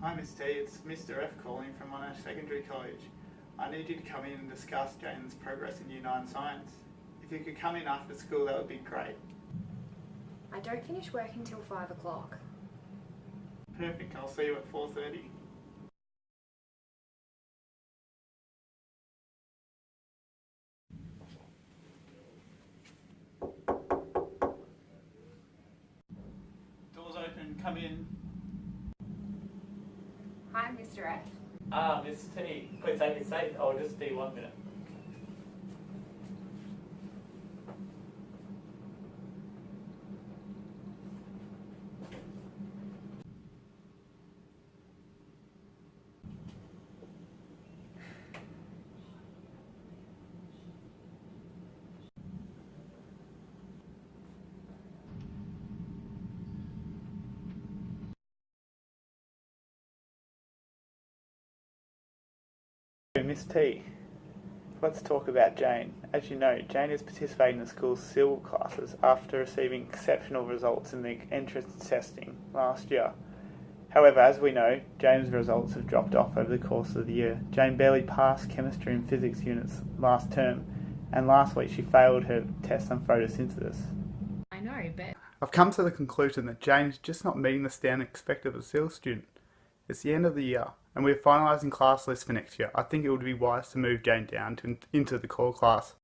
Hi Miss T, it's Mr F calling from Monash Secondary College. I need you to come in and discuss Jane's progress in Year 9 Science. If you could come in after school, that would be great. I don't finish work until 5 o'clock. Perfect, I'll see you at 4:30. Doors open, come in. Hi, Mr. F. Miss T, please take your seat. I'll just be 1 minute. Miss T, let's talk about Jane. As you know, Jane is participating in the school's civil classes after receiving exceptional results in the entrance testing last year. However, as we know, Jane's results have dropped off over the course of the year. Jane barely passed chemistry and physics units last term, and last week she failed her test on photosynthesis. I know, but I've come to the conclusion that Jane is just not meeting the standard expected of a civil student. It's the end of the year, and we're finalising class lists for next year. I think it would be wise to move Jane down into the core class.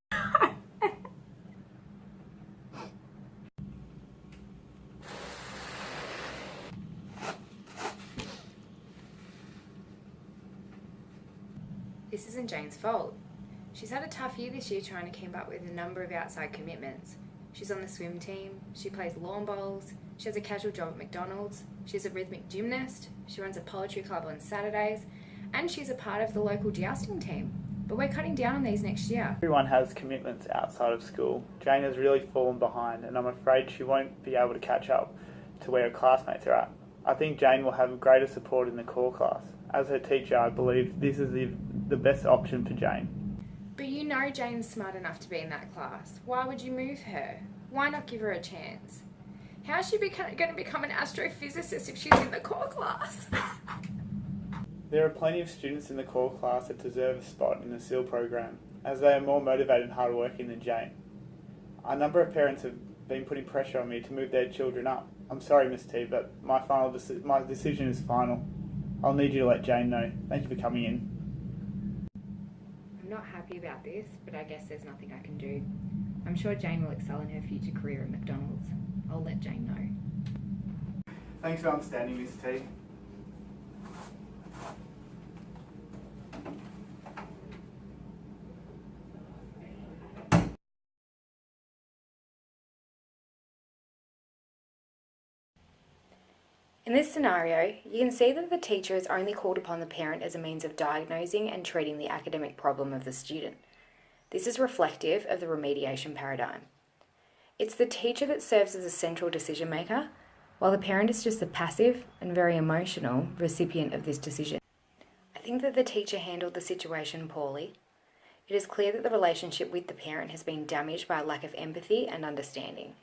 this isn't Jane's fault. She's had a tough year this year trying to keep up with a number of outside commitments. She's on the swim team, she plays lawn bowls, she has a casual job at McDonald's, she's a rhythmic gymnast, she runs a poetry club on Saturdays, and she's a part of the local jousting team. But we're cutting down on these next year. Everyone has commitments outside of school. Jane has really fallen behind, and I'm afraid she won't be able to catch up to where her classmates are at. I think Jane will have greater support in the core class. As her teacher, I believe this is the best option for Jane. But you know Jane's smart enough to be in that class. Why would you move her? Why not give her a chance? How is she going to become an astrophysicist if she's in the core class? There are plenty of students in the core class that deserve a spot in the SEAL program, as they are more motivated and hardworking than Jane. A number of parents have been putting pressure on me to move their children up. I'm sorry, Miss T, but my decision is final. I'll need you to let Jane know. Thank you for coming in. I'm not happy about this, but I guess there's nothing I can do. I'm sure Jane will excel in her future career at McDonald's. I'll let Jane know. Thanks for understanding, Miss T. In this scenario, you can see that the teacher has only called upon the parent as a means of diagnosing and treating the academic problem of the student. This is reflective of the remediation paradigm. It's the teacher that serves as a central decision maker, while the parent is just a passive and very emotional recipient of this decision. I think that the teacher handled the situation poorly. It is clear that the relationship with the parent has been damaged by a lack of empathy and understanding.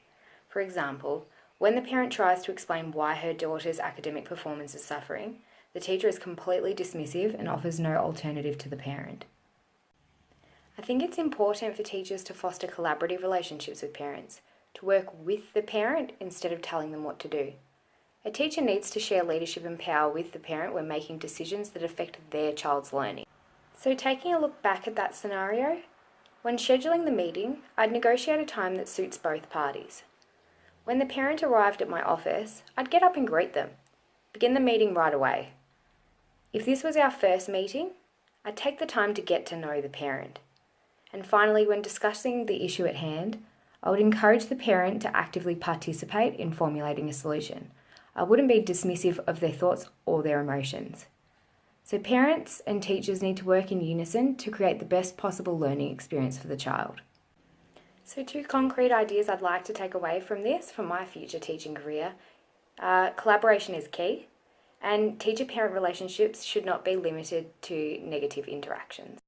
For example, when the parent tries to explain why her daughter's academic performance is suffering, the teacher is completely dismissive and offers no alternative to the parent. I think it's important for teachers to foster collaborative relationships with parents, to work with the parent instead of telling them what to do. A teacher needs to share leadership and power with the parent when making decisions that affect their child's learning. So taking a look back at that scenario, when scheduling the meeting, I'd negotiate a time that suits both parties. When the parent arrived at my office, I'd get up and greet them, begin the meeting right away. If this was our first meeting, I'd take the time to get to know the parent. And finally, when discussing the issue at hand, I would encourage the parent to actively participate in formulating a solution. I wouldn't be dismissive of their thoughts or their emotions. So parents and teachers need to work in unison to create the best possible learning experience for the child. So 2 concrete ideas I'd like to take away from this, from my future teaching career. Collaboration is key, and teacher-parent relationships should not be limited to negative interactions.